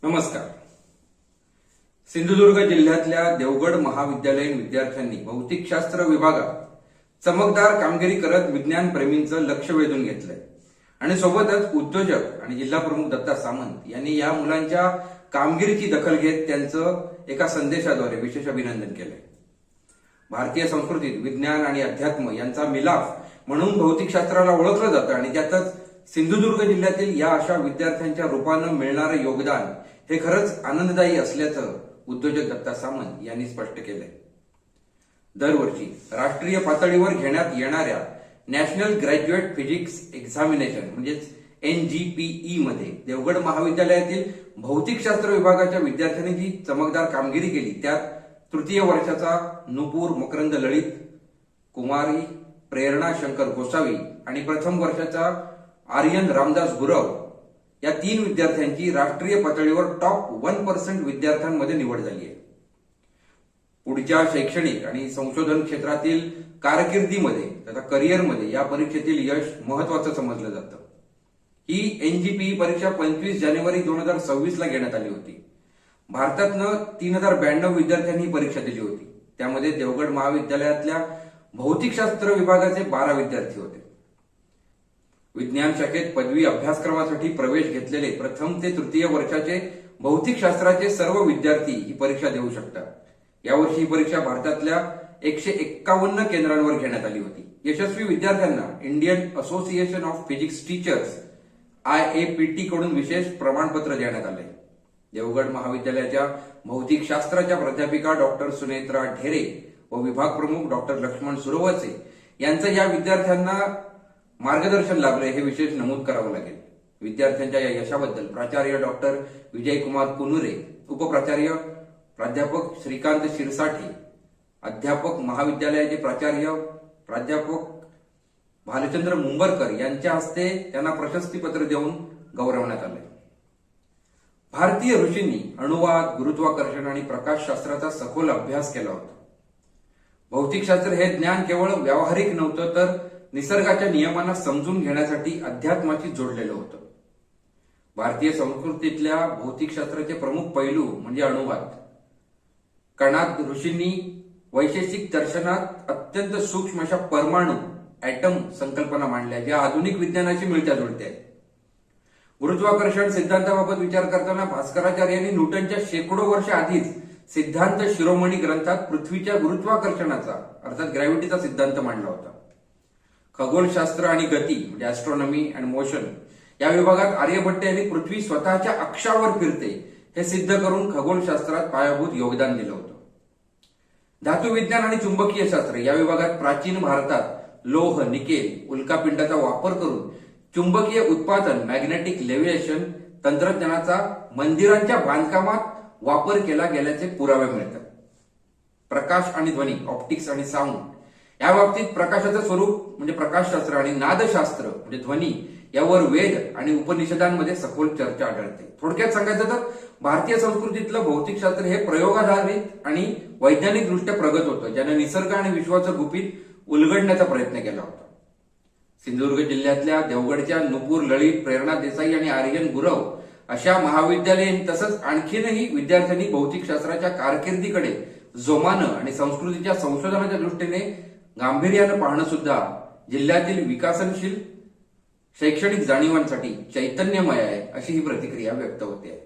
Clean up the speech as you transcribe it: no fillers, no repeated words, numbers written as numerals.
नमस्कार. सिंधुदुर्ग जिल्ह्यातल्या देवगड महाविद्यालयीन विद्यार्थ्यांनी भौतिकशास्त्र विभागात चमकदार कामगिरी करत विज्ञान प्रेमींचं लक्ष वेधून घेतलंय आणि सोबतच उद्योजक आणि जिल्हा प्रमुख दत्ता सामंत यांनी या मुलांच्या कामगिरीची दखल घेत त्यांचं एका संदेशाद्वारे विशेष अभिनंदन केलंय. भारतीय संस्कृतीत विज्ञान आणि अध्यात्म यांचा मिलाफ म्हणून भौतिकशास्त्राला ओळखलं जातं आणि त्यातच सिंधुदुर्ग जिल्ह्यातील या अशा विद्यार्थ्यांच्या रूपानं मिळणारं योगदान हे खरंच आनंददायी असल्याचं उद्योजक दत्ता सामंत यांनी स्पष्ट केलंय. दरवर्षी राष्ट्रीय पातळीवर घेण्यात येणाऱ्या नॅशनल ग्रॅज्युएट फिजिक्स एक्झामिनेशन म्हणजेच NGPE मध्ये देवगड महाविद्यालयातील भौतिकशास्त्र विभागाच्या विद्यार्थ्यांनी जी चमकदार कामगिरी केली त्यात तृतीय वर्षाचा नुपूर मकरंद ललित, कुमारी प्रेरणा शंकर गोसावी आणि प्रथम वर्षाचा आर्यन रामदास गुरव या 3 विद्यार्थ्यांची राष्ट्रीय पातळीवर टॉप 1% विद्यार्थ्यांमध्ये निवड झाली आहे. पुढच्या शैक्षणिक आणि संशोधन क्षेत्रातील कारकिर्दीमध्ये तथा करिअरमध्ये या परीक्षेतील यश महत्वाचं समजलं जातं. ही NGPE परीक्षा 25 जानेवारी 2026 ला घेण्यात आली होती. भारतातनं 3092 विद्यार्थ्यांनी ही परीक्षा दिली होती. त्यामध्ये देवगड महाविद्यालयातल्या भौतिकशास्त्र विभागाचे 12 विद्यार्थी होते. विज्ञान शाखेत पदवी अभ्यासक्रमासाठी प्रवेश घेतलेले प्रथम ते तृतीय वर्षाचे भौतिकशास्त्राचे सर्व विद्यार्थी ही परीक्षा देऊ शकतात. यावर्षी ही परीक्षा भारतातल्या 151 केंद्रांवर घेण्यात आली होती. यशस्वी विद्यार्थ्यांना Indian association of physics teachers IAPT कडून विशेष प्रमाणपत्र देण्यात आले. देवगड महाविद्यालयाच्या भौतिकशास्त्राच्या प्राध्यापिका डॉक्टर सुनेत्रा ढेरे व विभाग प्रमुख डॉक्टर लक्ष्मण सुरवसे यांचं या विद्यार्थ्यांना मार्गदर्शन लाभले हे विशेष नमूद करावं लागेल. विद्यार्थ्यांच्या या यशाबद्दल प्राचार्य डॉक्टर विजयकुमार कुनुरे, उपप्राचार्य प्राध्यापक श्रीकांत शिरसाठे, अध्यापक महाविद्यालयाचे प्राचार्य प्राध्यापक भालचंद्र मुंबरकर यांच्या हस्ते त्यांना प्रशस्तीपत्र देऊन गौरवण्यात आले. भारतीय ऋषींनी अणुवाद, गुरुत्वाकर्षण आणि प्रकाशशास्त्राचा सखोल अभ्यास केला होता. भौतिकशास्त्र हे ज्ञान केवळ व्यावहारिक नव्हतं तर निसर्गाच्या नियमांना समजून घेण्यासाठी अध्यात्माशी जोडलेलं होतं. भारतीय संस्कृतीतल्या भौतिकशास्त्राचे प्रमुख पैलू म्हणजे अणुवाद. कणाद ऋषींनी वैशेषिक दर्शनात अत्यंत सूक्ष्म अशा परमाणु ॲटम संकल्पना मांडल्या ज्या आधुनिक विज्ञानाशी मिळत्या जुळत्या आहेत. गुरुत्वाकर्षण सिद्धांताबाबत विचार करताना भास्कराचार्यांनी न्यूटनच्या शेकडो वर्ष आधीच सिद्धांत शिरोमणी ग्रंथात पृथ्वीच्या गुरुत्वाकर्षणाचा अर्थात ग्रॅव्हिटीचा सिद्धांत मांडला होता. खगोलशास्त्र आणि गती म्हणजे ॲस्ट्रॉनॉमी अँड मोशन या विभागात आर्यभट्ट यांनी पृथ्वी स्वतःच्या अक्षावर फिरते हे सिद्ध करून खगोलशास्त्रात पायाभूत योगदान दिलं होतं. धातुविज्ञान आणि चुंबकीय शास्त्र या विभागात प्राचीन भारतात लोह, निकेल, उल्कापिंडाचा वापर करून चुंबकीय उत्पादन मॅग्नेटिक लेव्हिएशन तंत्रज्ञानाचा मंदिरांच्या बांधकामात वापर केला गेल्याचे पुरावे मिळतात. प्रकाश आणि ध्वनी ऑप्टिक्स आणि साऊंड या बाबतीत प्रकाशाचं स्वरूप म्हणजे प्रकाशशास्त्र आणि नादशास्त्र म्हणजे ध्वनी यावर वेद आणि उपनिषदांमध्ये सखोल चर्चा आढळते. थोडक्यात सांगायचं तर भारतीय संस्कृतीतलं भौतिकशास्त्र हे प्रयोगाधारित आणि वैज्ञानिक दृष्ट्या प्रगत होतं ज्याने निसर्ग आणि विश्वाचं गुपित उलगडण्याचा प्रयत्न केला होता. सिंधुदुर्ग जिल्ह्यातल्या देवगडच्या नुपूर ललित, प्रेरणा देसाई आणि आर्यन गुरव अशा महाविद्यालयीन तसंच आणखीनही विद्यार्थ्यांनी भौतिकशास्त्राच्या कारकिर्दीकडे जोमानं आणि संस्कृतीच्या संशोधनाच्या दृष्टीने गांभीर्यानं पाहणं सुद्धा जिल्ह्यातील विकासनशील शैक्षणिक जाणीवांसाठी चैतन्यमय आहे अशी ही प्रतिक्रिया व्यक्त होते आहे.